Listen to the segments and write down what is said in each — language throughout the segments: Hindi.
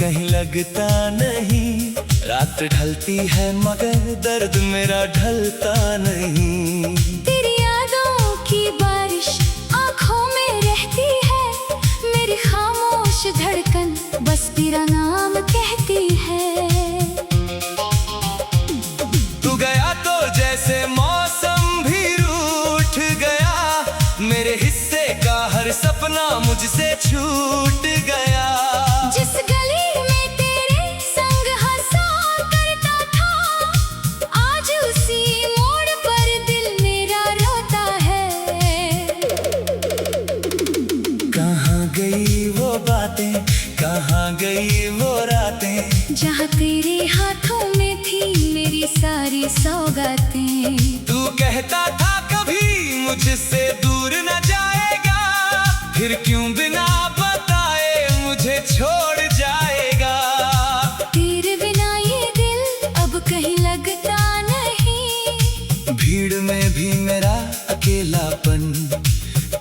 कहीं लगता नहीं। रात ढलती है मगर दर्द मेरा ढलता नहीं। तेरी यादों की बारिश आंखों में रहती है, मेरी खामोश धड़कन बस तेरा नाम कहती है। तू गया तो जैसे मौसम भी रूठ गया, मेरे हिस्से का हर सपना मुझसे छूट गया। जिस गली में तेरे संग हंसा करता था, आज उसी मोड़ पर दिल मेरा रोता है। कहाँ गई वो बातें, कहाँ गई वो रातें, जहाँ तेरे हाथों में थी मेरी सारी सौगातें। तू कहता था कभी मुझसे दूर न जाएगा, फिर क्यों बिना बताए मुझे छोड़ जाएगा। तेरे बिना ये दिल अब कहीं लगता नहीं, भीड़ में भी मेरा अकेलापन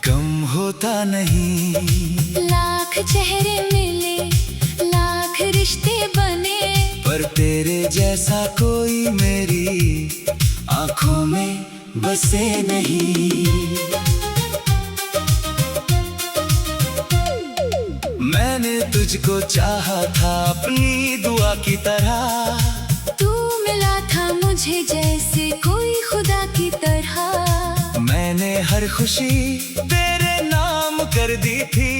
कम होता नहीं। लाख चेहरे मिले, लाख रिश्ते बने, पर तेरे जैसा कोई मेरी आंखों में बसे नहीं। मैंने तुझको चाहा था अपनी दुआ की तरह, तू मिला था मुझे जैसे कोई खुदा की तरह। मैंने हर खुशी तेरे नाम कर दी थी,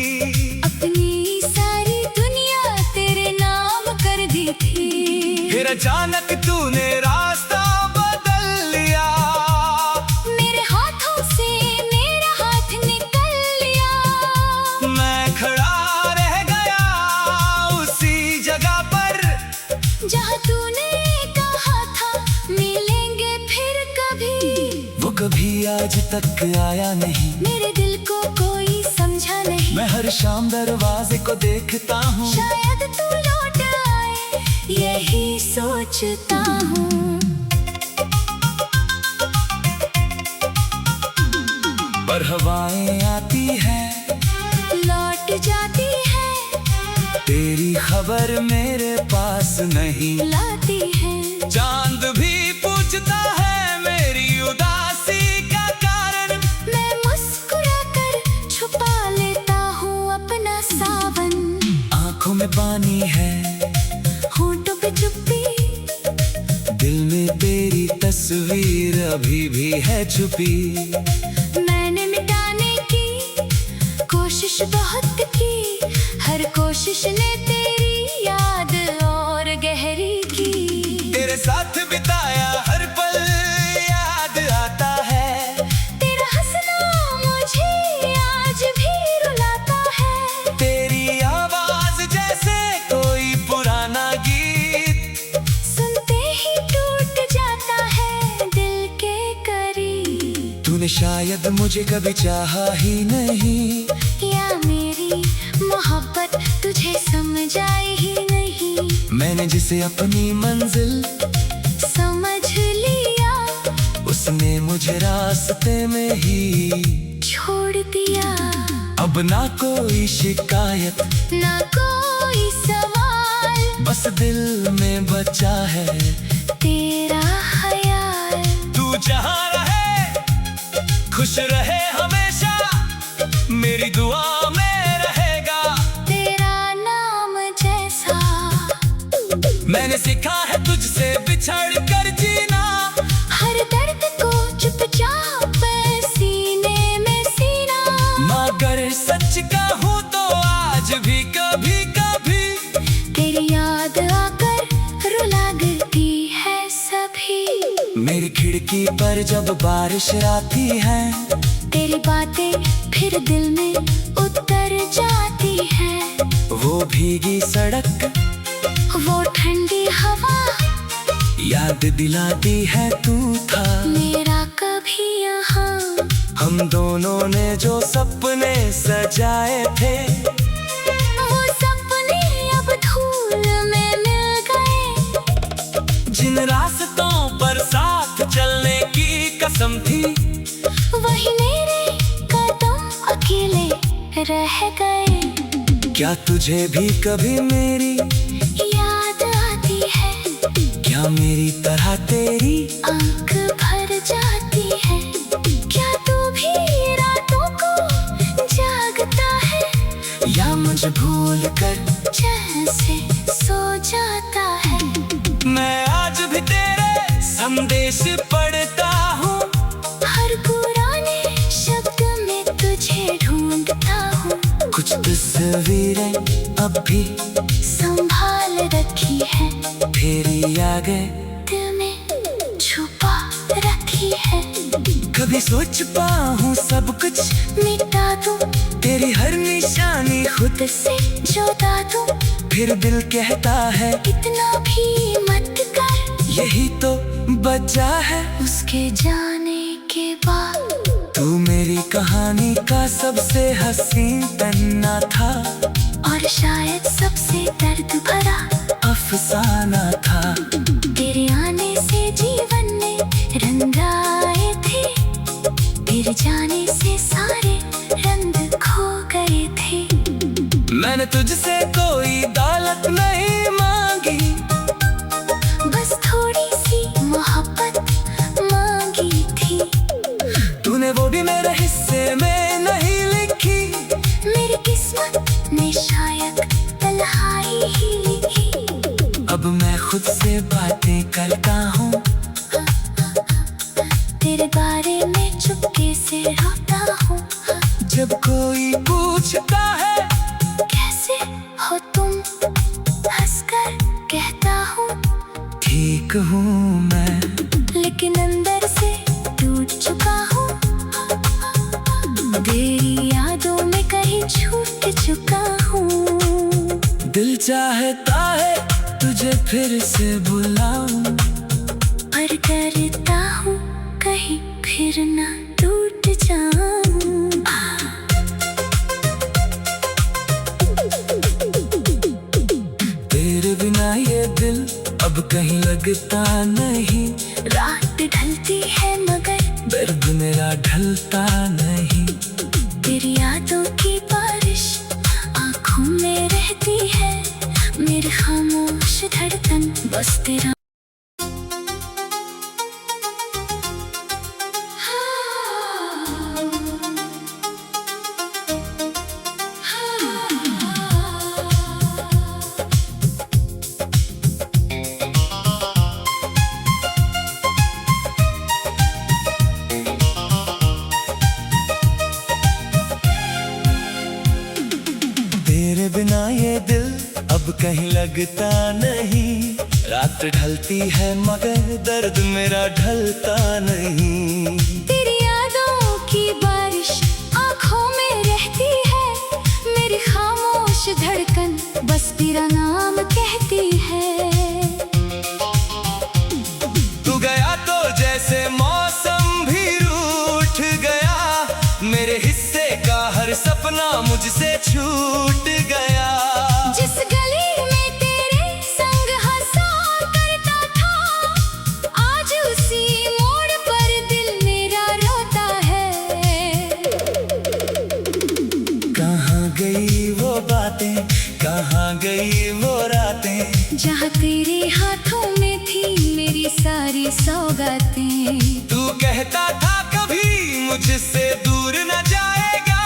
अपनी सारी दुनिया तेरे नाम कर दी थी। फिर अचानक तूने रास्ता बदल लिया, मेरे हाथों से मेरा हाथ निकल लिया। मैं खड़ा रह गया उसी जगह पर, जहाँ तूने कहा था मिलेंगे फिर कभी। वो कभी आज तक आया नहीं, मेरे दिल को कोई समझा नहीं। मैं हर शाम दरवाजे को देखता हूँ, शायद तू लौट आए यही सोचता हूँ। पर हवाएं आती हैं लौट जाती है, तेरी खबर मेरे पास नहीं लाती है। चांद भी पूछता है मेरी उदासी का कारण, मैं मुस्कुरा कर छुपा लेता हूँ अपना सावन। आंखों में पानी है, होंठों पे चुप्पी, दिल में तेरी तस्वीर अभी भी है छुपी। मैंने मिटाने की कोशिश बहुत की, हर कोशिश ने तेरी याद और गहरी की। तेरे साथ बिताया हर पल याद आता है, तेरा हंसना मुझे आज भी रुलाता है। तेरी आवाज जैसे कोई पुराना गीत, सुनते ही टूट जाता है दिल के करीब। तूने शायद मुझे कभी चाहा ही नहीं, या मेरी मोहब्बत तुझे समझ आई ही नहीं। मैंने जिसे अपनी मंजिल समझ लिया, उसने मुझे रास्ते में ही छोड़ दिया। अब ना कोई शिकायत, ना कोई सवाल, बस दिल में बचा है तेरा ख्याल। तू जहाँ रहे खुश रहे हमेशा, मेरी दुआ में रहेगा तेरा नाम जैसा। मैंने सीखा है तुझसे बिछड़ कर जीना, हर दर्द को चुपचाप सीने में सीना। मगर सच कहूँ तो आज भी कभी कभी तेरी याद आकर रुला देती है सभी। मेरी खिड़की पर जब बारिश आती है, तेरी बातें फिर दिल में उतर जाती है। वो भीगी सड़क, वो ठंडी हवा, याद दिलाती है तू था मेरा कभी यहाँ। हम दोनों ने जो सपने सजाए थे, वो सपने अब धूल में मिल गए। जिन रास्तों पर साथ चलने की कसम थी, वही मेरे कदम अकेले रह गए। क्या तुझे भी कभी मेरी या मेरी तरह तेरी आंख भर जाती है। क्या तू भी रातों को जागता है, या मुझे भूल कर चैन से सो जाता है? मैं आज भी तेरे संदेश पढ़ता हूँ, हर पुराने शब्द में तुझे ढूंढता हूँ। कुछ तस्वीरें अब भी संभाल रखी है, तेरी यादें दिल में छुपा रखी है। कभी सोच पाऊँ सब कुछ मिटा दूं, तेरी हर निशानी खुद खुद से जुदा दूं। फिर दिल कहता है इतना भी मत कर, यही तो बचा है। उसके जाने के बाद तू मेरी कहानी का सबसे हसीन पन्ना था, और शायद सबसे दर्द भरा अफसाना था। तेरे आने से जीवन में रंग आए थे, फिर जाने से सारे रंग खो गए थे। मैंने तुझसे कोई दौलत नहीं मांगी, बस थोड़ी सी मोहब्बत मांगी थी। तूने वो भी मेरे हिस्से में नहीं लिखी, मेरी किस्मत ने शायद तन्हाई ही लिखी। अब मैं खुद से बातें करता हूँ, तेरे बारे में चुपके से रोता हूँ। जब कोई पूछता है कैसे हो तुम, हंसकर कहता हूँ ठीक हूँ मैं, लेकिन अंदर से टूट चुका हूँ। तेरी यादों में कहीं छूट चुका हूँ। दिल चाहता है तुझे फिर से बुलाऊं, पर डरता हूँ कहीं फिर ना टूट जाऊं। तेरे बिना ये दिल अब कहीं लगता नहीं, रात ढलती है मगर दर्द मेरा ढलता नहीं। तेरी यादों की बारिश आँखों में रहती है, मेरी खामोश धड़कन बस तेरा। तेरे बिना ये दिल अब कहीं लगता नहीं, रात ढलती है मगर दर्द मेरा ढलता नहीं। तेरी यादों की बारिश आँखों में रहती है, मेरी खामोश धड़कन बस तेरा नाम कहती है। तू गया तो जैसे मौसम भी रूठ गया, मेरे हिस्से का हर सपना मुझसे छूट गया। जिस गली में तेरे संग हंसा करता था, आज उसी मोड़ पर दिल मेरा रोता है। कहाँ गई वो बातें, कहाँ गई वो रातें, जहाँ तेरे हाथों में थी मेरी सारी सौगातें। तू कहता था कभी मुझसे दूर न जाएगा,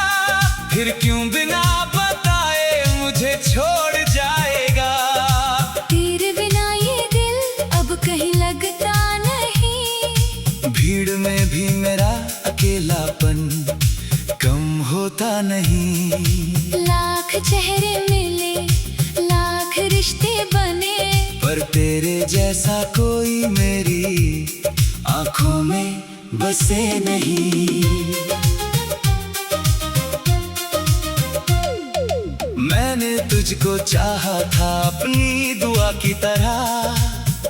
फिर क्यों बिना बताए मुझे छोड़ जाएगा। तेरे बिना ये दिल अब कहीं लगता नहीं, भीड़ में भी मेरा अकेलापन कम होता नहीं। लाख चेहरे मिले, लाख रिश्ते बने, पर तेरे जैसा कोई मेरी आंखों में बसे नहीं। मैंने तुझको चाहा था अपनी दुआ की तरह,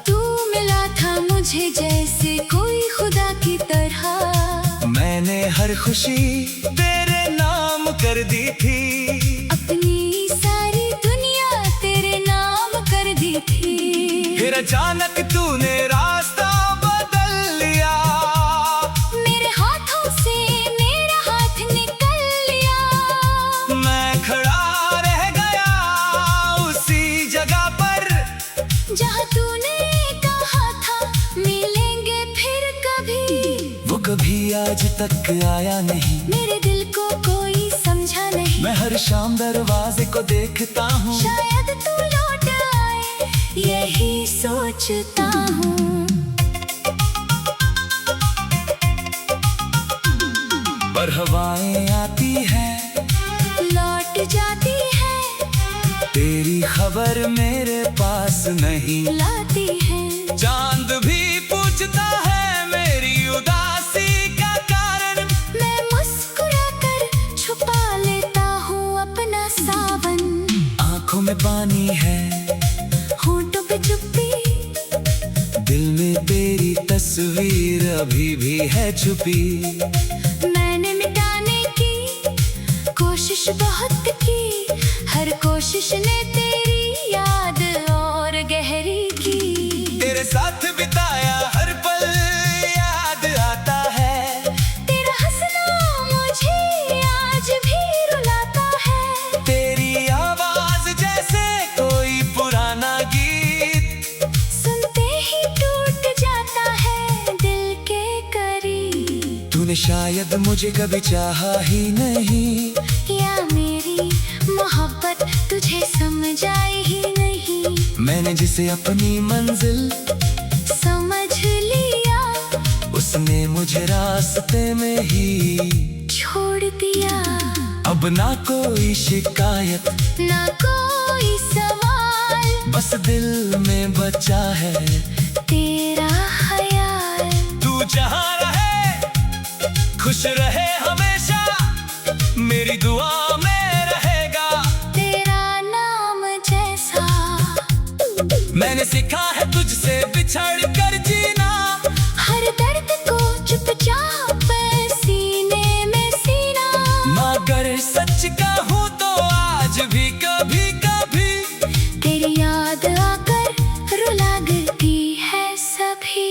तू मिला था मुझे जैसे कोई खुदा की तरह। मैंने हर खुशी तेरे नाम कर दी थी, अपनी सारी दुनिया तेरे नाम कर दी थी। फिर अचानक तूने रास्ता बदल लिया, मेरे हाथों से मेरा हाथ निकल लिया। मैं खड़ा रह गया उसी जगह पर, जहाँ तूने कहा कभी आज तक आया नहीं, मेरे दिल को कोई समझा नहीं। मैं हर शाम दरवाजे को देखता हूँ, शायद तू लौट आए यही सोचता हूँ। पर हवाएं आती हैं, लौट जाती है, तेरी खबर मेरे पास नहीं लाती है। चांद भी पूछता है मेरी उदासी का कारण, मैं मुस्कुरा कर छुपा लेता हूँ अपना सावन। आंखों में पानी है, होंठों पे चुप्पी, दिल में तेरी तस्वीर अभी भी है छुपी। मैंने मिटाने की कोशिश बहुत की, हर कोशिश ने तेरी याद और गहरी की। तेरे साथ बिताया हर पल याद आता है, तेरा हंसना मुझे आज भी रुलाता है। तेरी आवाज जैसे कोई पुराना गीत, सुनते ही टूट जाता है दिल के करीब। तूने शायद मुझे कभी चाहा ही नहीं, या मेरी मोहब्बत तुझे समझ आई ही नहीं। मैंने जिसे अपनी मंजिल समझ लिया, उसने मुझे रास्ते में ही छोड़ दिया। अब ना कोई शिकायत, ना कोई सवाल, बस दिल में बचा है तेरा ख्याल। तू जहाँ रहे खुश रहे हमेशा, मेरी दुआ में रहेगा तेरा नाम जैसा। मैंने सीखा है तुझसे बिछड़ कर जीना, हर दर्द को चुपचाप सीने में सीना। मगर सच कहूँ तो आज भी कभी कभी तेरी याद आकर रुला देती है सभी।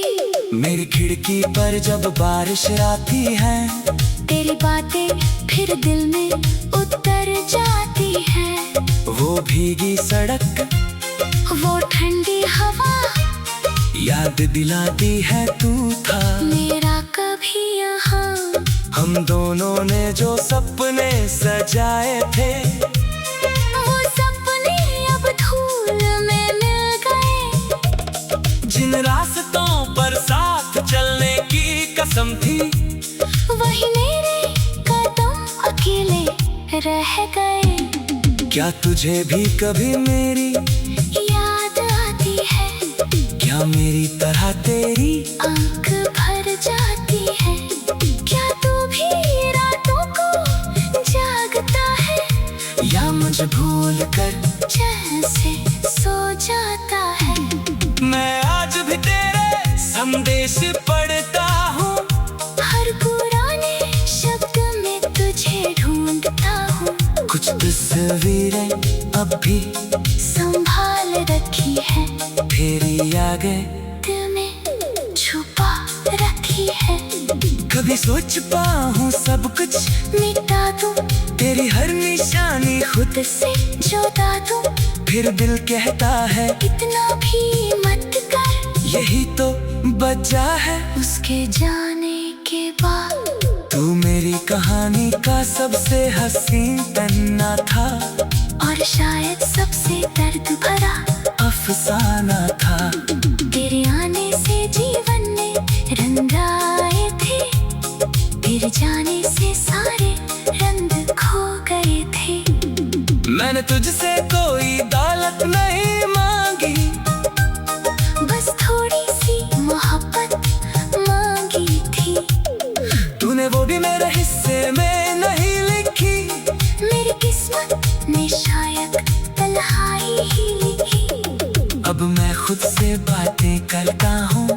मेरी खिड़की पर जब बारिश आती है, तेरी बातें फिर दिल में उतर जाती है। वो भीगी सड़क, वो ठंडी हवा, याद दिलाती है तू था मेरा कभी यहाँ। हम दोनों ने जो सपने सजाए थे, वो सपने अब धूल में मिल गए। जिन रास्तों पर साथ चलने की कसम थी, वही मेरे कदम अकेले रह गए। क्या तुझे भी कभी मेरी याद आती है, क्या मेरी तरह तेरी आंख भर जाती है। क्या तू भी रातों को जागता है, या मुझे भूल कर चैन से सो जाता है। मैं आज भी तेरे संदेश पढ़ता हूँ, हर पुराने शब्द में तुझे ढूंढता हूँ। कुछ तस्वीरें अब भी संभाल रखी है, तेरी आगे दिल में छुपा रखी है। कभी सोच पाऊँ सब कुछ मिटा दूं, तेरी हर निशानी खुद, खुद से जुदा दूं। फिर दिल कहता है इतना भी मत कर, यही तो बचा है। उसके जाने के बाद तू मेरी कहानी का सबसे हसीन पन्ना था, और शायद सबसे दर्द भरा अफसाना था। तेरे आने से जीवन में रंग आए थे, तेरे जाने से सारे रंग खो गए थे। मैंने तुझसे कोई दौलत नहीं मांगी, बस थोड़ी सी मोहब्बत मांगी थी। तूने वो भी मेरे हिस्से में नहीं लिखी, मेरी किस्मत ने शायद तन्हाई ही लिखी। अब मैं खुद से बातें करता हूँ,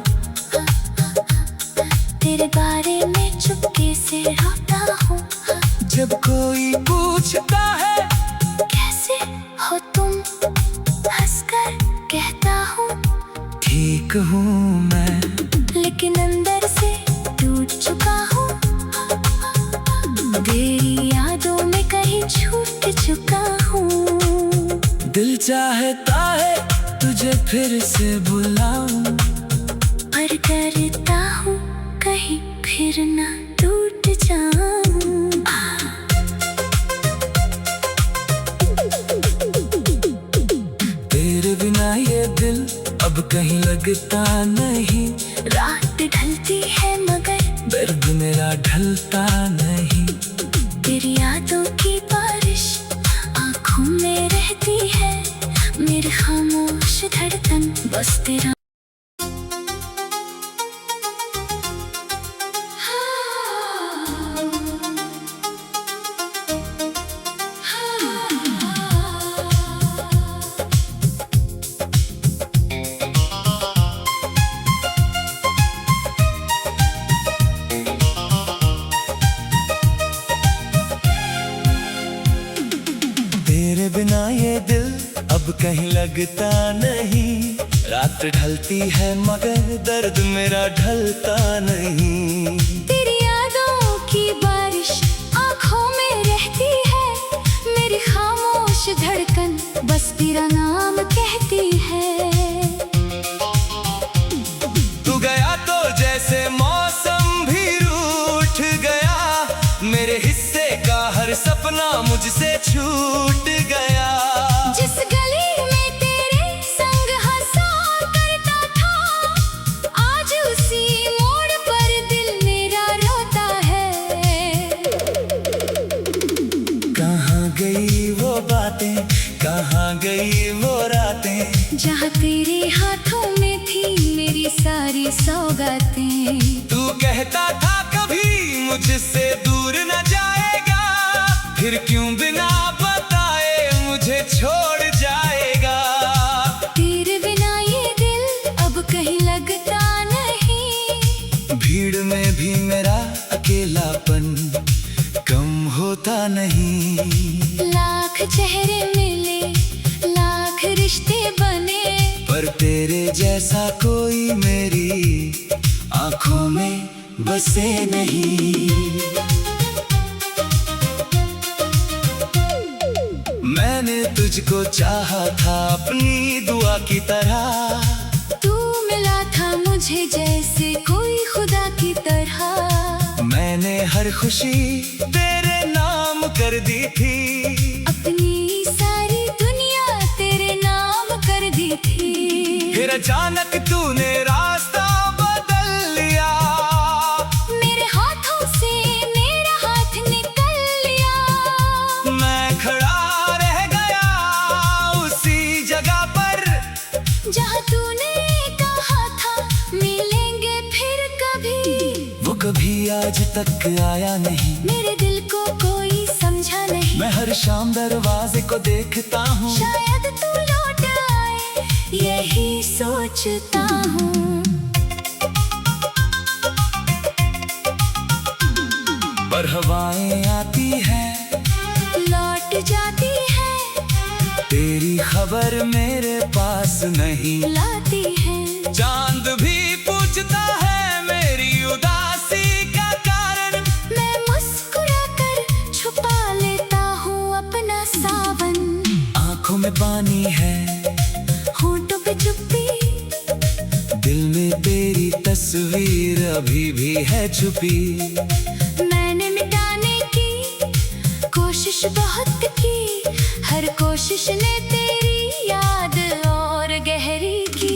तेरे बारे में चुपके से रोता हूँ। जब कोई पूछता है कैसे हो तुम, हंसकर कहता हूँ ठीक हूँ मैं, लेकिन अंदर से टूट चुका हूँ। तेरी यादों में कहीं छूट चुका हूँ। दिल चाहता है तुझे फिर से बुलाऊं, पर डरता हूँ कहीं फिर न लगता नहीं, रात ढलती है मगर दर्द मेरा ढलता नहीं। तेरी यादों की बारिश आंखों में रहती है, मेरी खामोश धड़कन बस तेरा। तेरे बिना ये दिल अब कहीं लगता नहीं, रात ढलती है मगर दर्द मेरा ढलता नहीं। तेरी यादों की बारिश आंखों में रहती है, मेरी खामोश धड़कन बस तेरा नाम कहती है। तू गया तो जैसे मौसम भी रूठ गया, मेरे हिस्से का हर सपना मुझसे छूट गया। जिस गली में तेरे संग हंसा करता था, आज उसी मोड़ पर दिल मेरा रोता है। कहाँ गई वो बातें, कहाँ गई वो रातें, जहाँ तेरे हाथों में थी मेरी सारी सौगातें। तू कहता था कभी मुझसे दूर न जाएगा, फिर क्यों बिना बताए मुझे छोड़ जाएगा। तेरे बिना ये दिल अब कहीं लगता नहीं, भीड़ में भी मेरा अकेलापन कम होता नहीं। लाख चेहरे मिले, लाख रिश्ते बने, पर तेरे जैसा कोई मेरी आंखों में बसे नहीं। मैंने तुझको चाहा था अपनी दुआ की तरह, तू मिला था मुझे जैसे कोई खुदा की तरह। मैंने हर खुशी तेरे नाम कर दी थी, अपनी सारी दुनिया तेरे नाम कर दी थी। फिर अचानक तूने रास्ता बदल लिया, मेरे हाथों से मेरा हाथ निकल लिया। मैं खड़ा रह गया उसी जगह पर, जहाँ तूने कहा था मिलेंगे फिर कभी, वो कभी आज तक आया नहीं। मेरे दिल को कोई समझा नहीं। मैं हर शाम दरवाजे को देखता हूँ, शायद तू लौट आए यही सोचता हूँ। पर हवाएं आती हैं लौट जाती है, तेरी खबर मेरे पास नहीं लाती है। चांद भी पूछता है मेरी उदासी का कारण, मैं मुस्कुरा कर छुपा लेता हूँ अपना सावन। आंखों में पानी है, होंठों पे चुप्पी, दिल में तेरी तस्वीर अभी भी है छुपी। मैंने मिटाने की कोशिश बहुत की, हर कोशिश ने तेरी याद और गहरी की।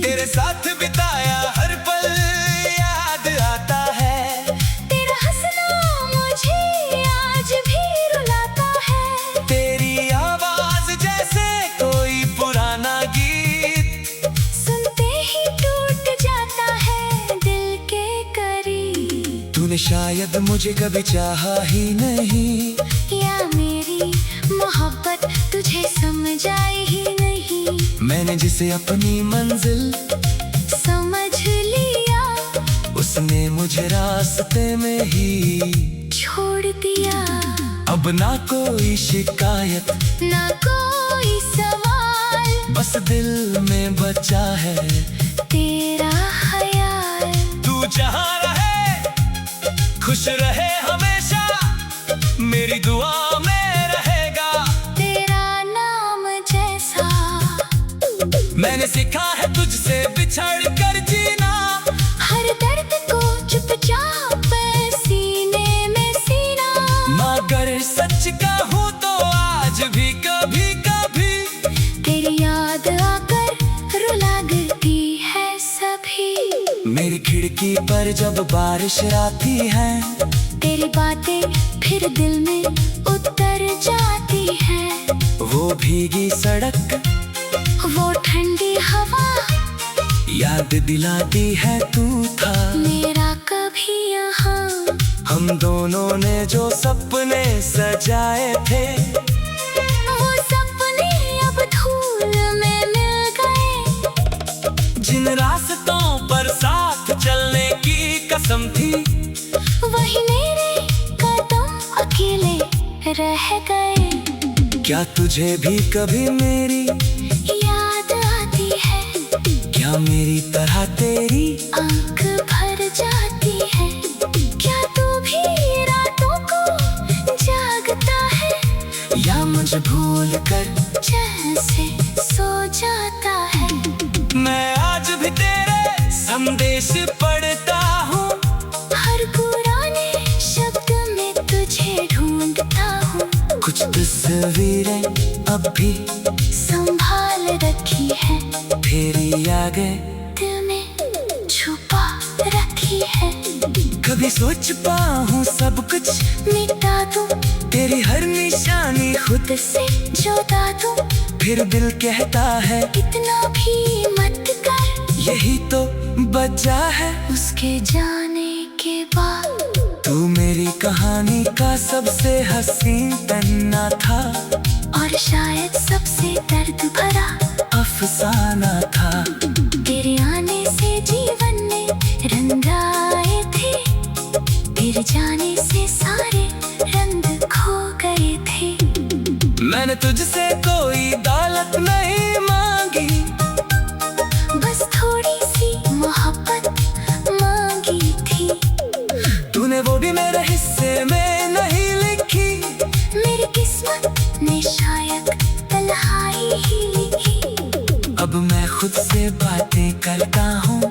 तेरे साथ बिताया हर पल याद आता है, तेरा हंसना मुझे आज भी रुलाता है। तेरी आवाज जैसे कोई पुराना गीत, सुनते ही टूट जाता है दिल के करीब। तूने शायद मुझे कभी चाहा ही नहीं, या मेरी मोहब्बत तुझे समझ आई ही नहीं। मैंने जिसे अपनी मंजिल समझ लिया, उसने मुझे रास्ते में ही छोड़ दिया। अब ना कोई शिकायत, ना कोई सवाल, बस दिल में बचा है तेरा ख्याल। तू जहाँ रहे खुश रहे हमेशा, मेरी दुआ में रहेगा तेरा नाम जैसा। मैंने सीखा है तुझसे बिछड़ कर जीना, हर दर्द को चुपचाप सीने में सीना। मगर सच कहूँ तो आज भी कभी कभी तेरी याद आकर रुला गई मेरी खिड़की पर जब बारिश आती है, तेरी बातें फिर दिल में उतर जाती है। वो भीगी सड़क, वो ठंडी हवा, याद दिलाती है तू था मेरा कभी यहाँ। हम दोनों ने जो सपने सजाए थे, वो सपने अब धूल में मिल गए। जिन रास्तों पर साथ चलने की कसम थी, वही मेरे कदम अकेले रह गए। क्या तुझे भी कभी मेरी याद आती है, क्या मेरी तरह तेरी आंख भर जाती है। क्या तू भी रातों को जागता है, या मुझे भूल कर चैन से सो जाता है। मैं आज भी तेरे संदेश पढ़ता हूँ, हर पुराने शब्द में तुझे ढूंढता हूँ। कुछ तस्वीरें अब भी संभाल रखी है, तेरी यादें दिल में छुपा रखी है। कभी सोचता हूँ सब कुछ मिटा दूं, तेरी हर निशानी खुद, खुद से जुदा दूं। फिर दिल कहता है इतना भी मत कर, यही तो बचा है। उसके जाने के बाद तू मेरी कहानी का सबसे हसीन पन्ना था, और शायद सबसे दर्द भरा अफसाना था। तेरे आने से जीवन में रंग आए थे, तेरे जाने से सारे रंग खो गए थे। मैंने तुझसे कोई दौलत नहीं मांगी, बस थोड़ी सी मोहब्बत मांगी थी। तूने वो भी मेरे हिस्से में नहीं लिखी, मेरी किस्मत ने शायद तन्हाई ही लिखी। अब मैं खुद से बातें करता हूँ,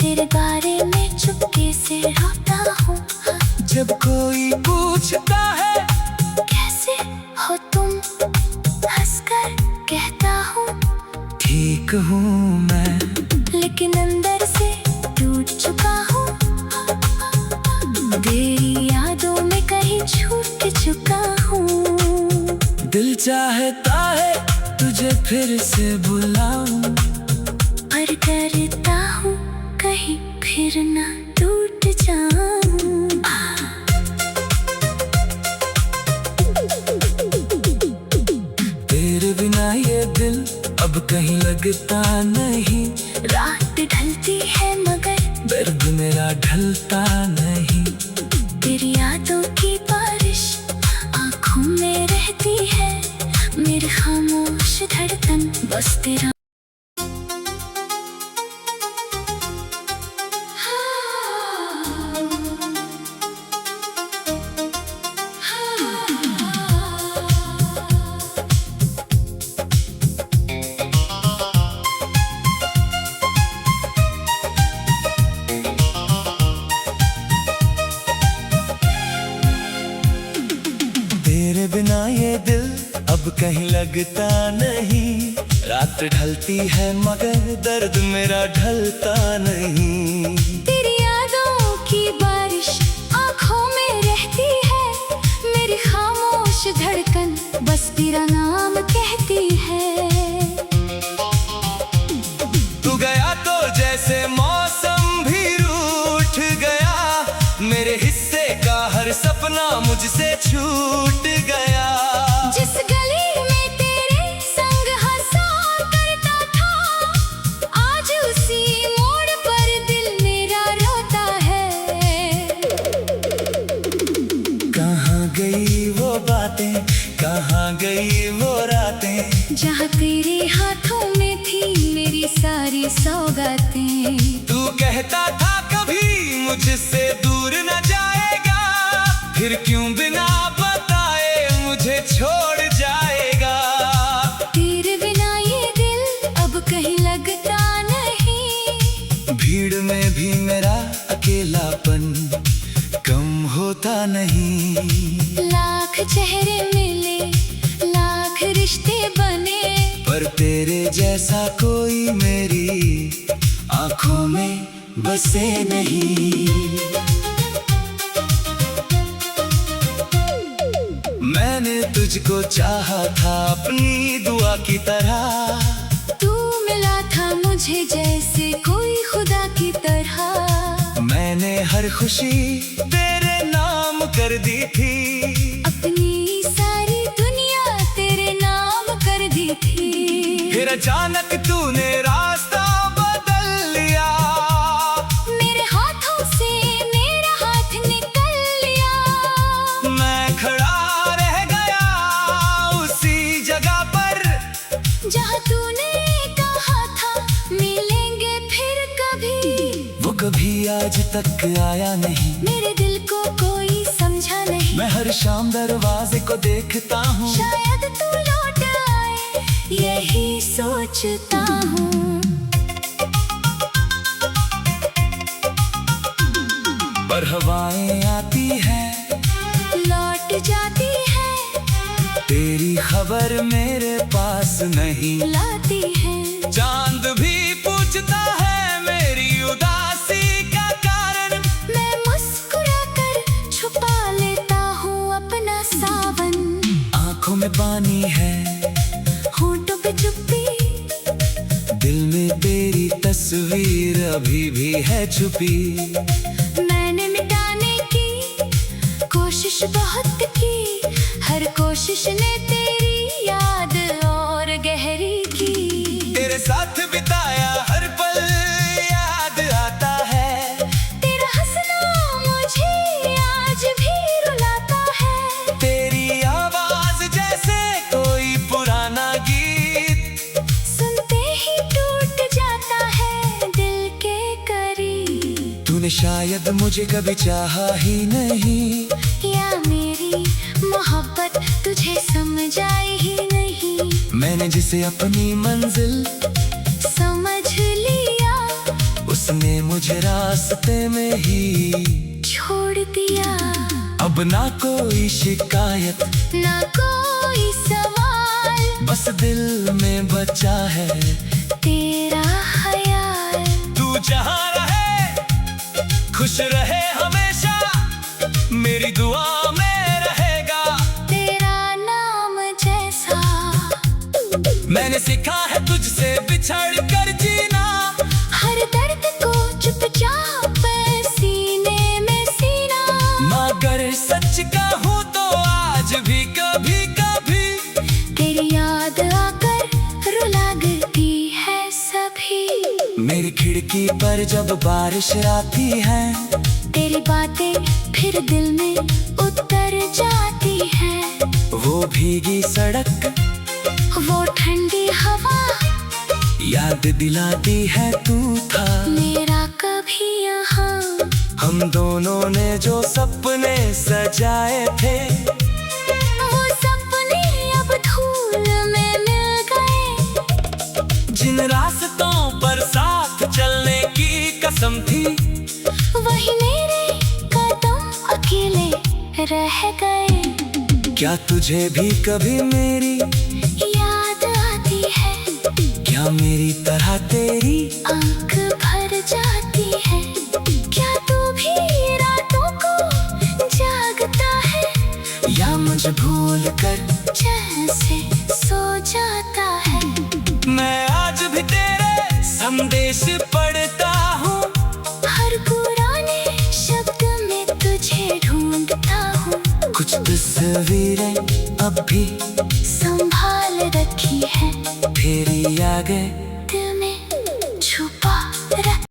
तेरे बारे में चुपके से रोता हूँ। जब कोई पूछता है कैसे हो तुम, हंसकर कहता हूँ ठीक हूँ मैं, लेकिन अंदर से टूट चुका हूँ। तेरी यादों में कहीं छूट चुका हूँ। दिल चाहता है तुझे फिर से बुलाऊं, पर डरता हूँ कहीं फिर ना टूट जाऊं। तेरे बिना ये दिल अब कहीं लगता नहीं, रात ढलती है मगर दर्द मेरा ढलता नहीं। तेरी यादों की बारिश आँखों में रहती है, मेरी खामोश धड़कन बस तेरा। तेरे बिना ये दिल अब कहीं लगता नहीं, रात ढलती है मगर दर्द मेरा ढलता नहीं। तेरी यादों की बारिश आँखों में रहती है, मेरी खामोश धड़कन बस तेरा नाम कहती है। तू गया तो जैसे मौसम भी रूठ गया, मेरे हिस्से का हर सपना मुझसे छूट गया। जिस गली में तेरे संग हंसा करता था, आज उसी मोड़ पर दिल मेरा रोता है। कहाँ गई वो बातें, कहाँ गई वो रातें, जहाँ तेरे हाथों में थी मेरी सारी सौगातें। तू कहता था कभी मुझसे दूर न जाएगा, फिर क्यों बिना बताए मुझे छोड़ जाएगा। तेरे बिना ये दिल अब कहीं लगता नहीं, भीड़ में भी मेरा अकेलापन कम होता नहीं। लाख चेहरे मिले, लाख रिश्ते बने, पर तेरे जैसा कोई मेरी बसे नहीं। मैंने तुझको चाहा था अपनी दुआ की तरह, तू मिला था मुझे जैसे कोई खुदा की तरह। मैंने हर खुशी तेरे नाम कर दी थी, अपनी सारी दुनिया तेरे नाम कर दी थी। फिर अचानक तूने रास्ता बदल लिया, मेरे हाथों से मेरा हाथ निकल लिया। मैं खड़ा रह गया उसी जगह पर, जहाँ तूने कहा था मिलेंगे फिर कभी। वो कभी आज तक आया नहीं, मेरे दिल को कोई समझा नहीं। मैं हर शाम दरवाजे को देखता हूँ, शायद तू लौट आए यही सोचता हूँ। पर हवाएं आती हैं लौट जाती है, तेरी खबर मेरे पास नहीं लाती है। चांद भी पूछता है मेरी उदासी का कारण, मैं मुस्कुरा कर छुपा लेता हूँ अपना सावन। आंखों में पानी है, होंठों पे चुप्पी, दिल में तेरी तस्वीर अभी भी है छुपी। मैंने मिटाने की कोशिश बहुत की, हर कोशिश ने तेरी याद और गहरी की। तेरे साथ बिताया हर पल याद आता है, तेरा हंसना मुझे आज भी रुलाता है। तेरी आवाज जैसे कोई पुराना गीत, सुनते ही टूट जाता है दिल के करीब। तूने शायद मुझे कभी चाहा ही नहीं, या मेरी मोहब्बत तुझे समझ आई ही नहीं। मैंने जिसे अपनी मंजिल समझ लिया, उसने मुझे रास्ते में ही छोड़ दिया। अब ना कोई शिकायत ना कोई सवाल, बस दिल में बचा है तेरा ख्याल। तू जहाँ रहे खुश रहे हमेशा, मेरी दुआ में रहेगा तेरा नाम जैसा। मैंने सीखा है तुझसे बिछड़ कर जीना, हर दर्द को चुपचाप सीने में सीना। मगर सच कहूँ तो आज भी कभी कभी तेरी याद आकर रुला देती है सभी। मेरी खिड़की पर जब बारिश आती है, तेरी बातें फिर दिल में उतर जाती है। वो भीगी सड़क वो ठंडी हवा याद दिलाती है तू था मेरा कभी यहाँ। हम दोनों ने जो सपने सजाए थे, वो सपने अब धूल में मिल गए। जिन रास्तों पर साथ चलने की कसम थी, वही मेरे कदम अकेले रह गए। क्या तुझे भी कभी मेरी याद आती है, क्या मेरी तरह तेरी आंख भर जाती है। क्या तू भी रातों को जागता है, या मुझे भूल कर चैन से सो जाता है। मैं आज भी तेरे संदेश पढ़ता हूँ, हर पुराने शब्द में तुझे ढूंढता हूँ। कुछ तस्वीरें अब भी संभाल रखी है तेरी आगे